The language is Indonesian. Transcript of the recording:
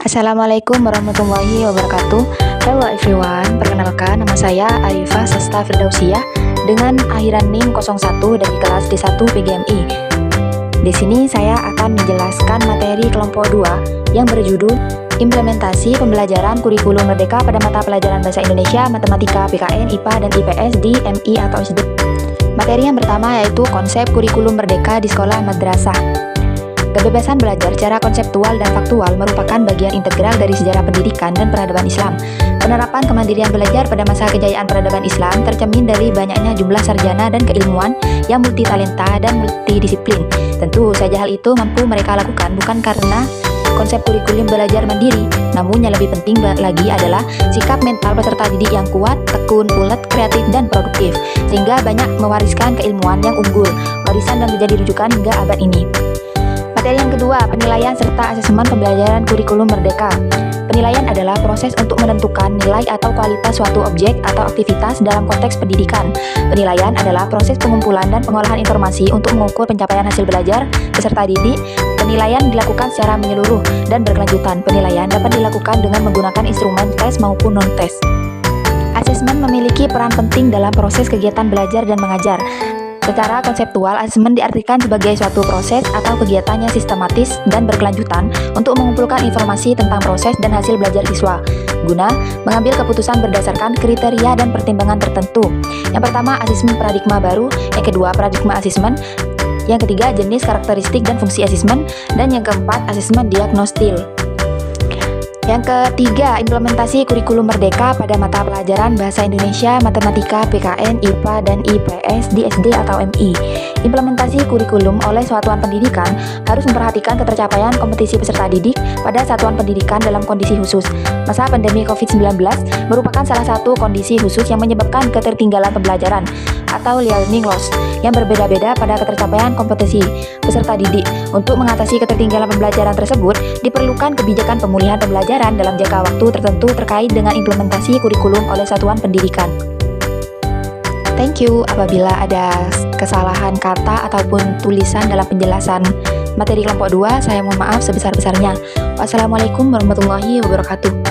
Assalamualaikum warahmatullahi wabarakatuh. Hello everyone, perkenalkan nama saya Arifah Sasta Firdausiah dengan akhiran NIM 01 dari kelas D1 PGMI. Di sini saya akan menjelaskan materi kelompok 2 yang berjudul Implementasi Pembelajaran Kurikulum Merdeka pada mata pelajaran Bahasa Indonesia, Matematika, PKN, IPA, dan IPS di MI atau SD. Materi yang pertama yaitu konsep kurikulum merdeka di sekolah madrasah. Kebebasan belajar secara konseptual dan faktual merupakan bagian integral dari sejarah pendidikan dan peradaban Islam. Penerapan kemandirian belajar pada masa kejayaan peradaban Islam tercermin dari banyaknya jumlah sarjana dan keilmuan yang multitalenta dan multidisiplin. Tentu saja hal itu mampu mereka lakukan bukan karena konsep kurikulum belajar mandiri, namun yang lebih penting lagi adalah sikap mental peserta didik yang kuat, tekun, ulet, kreatif, dan produktif, sehingga banyak mewariskan keilmuan yang unggul, warisan dan menjadi rujukan hingga abad ini. Materi yang kedua, penilaian serta asesmen pembelajaran kurikulum merdeka. Penilaian adalah proses untuk menentukan nilai atau kualitas suatu objek atau aktivitas dalam konteks pendidikan. Penilaian adalah proses pengumpulan dan pengolahan informasi untuk mengukur pencapaian hasil belajar peserta didik. Penilaian dilakukan secara menyeluruh dan berkelanjutan. Penilaian dapat dilakukan dengan menggunakan instrumen tes maupun non-tes. Asesmen memiliki peran penting dalam proses kegiatan belajar dan mengajar. Secara konseptual, asesmen diartikan sebagai suatu proses atau kegiatan yang sistematis dan berkelanjutan untuk mengumpulkan informasi tentang proses dan hasil belajar siswa, guna mengambil keputusan berdasarkan kriteria dan pertimbangan tertentu. Yang pertama, asesmen paradigma baru. Yang kedua, paradigma asesmen. Yang ketiga, jenis, karakteristik, dan fungsi asesmen. Dan yang keempat, asesmen diagnostil. Yang ketiga, implementasi kurikulum merdeka pada mata pelajaran Bahasa Indonesia, Matematika, PKN, IPA, dan IPS di SD atau MI. Implementasi kurikulum oleh satuan pendidikan harus memperhatikan ketercapaian kompetisi peserta didik pada satuan pendidikan dalam kondisi khusus. Masa pandemi COVID-19 merupakan salah satu kondisi khusus yang menyebabkan ketertinggalan pembelajaran atau learning loss yang berbeda-beda pada ketercapaian kompetisi peserta didik. Untuk mengatasi ketertinggalan pembelajaran tersebut, diperlukan kebijakan pemulihan pembelajaran dalam jangka waktu tertentu terkait dengan implementasi kurikulum oleh satuan pendidikan. Thank you. Apabila ada kesalahan kata ataupun tulisan dalam penjelasan materi kelompok 2, saya mohon maaf sebesar-besarnya. Wassalamualaikum warahmatullahi wabarakatuh.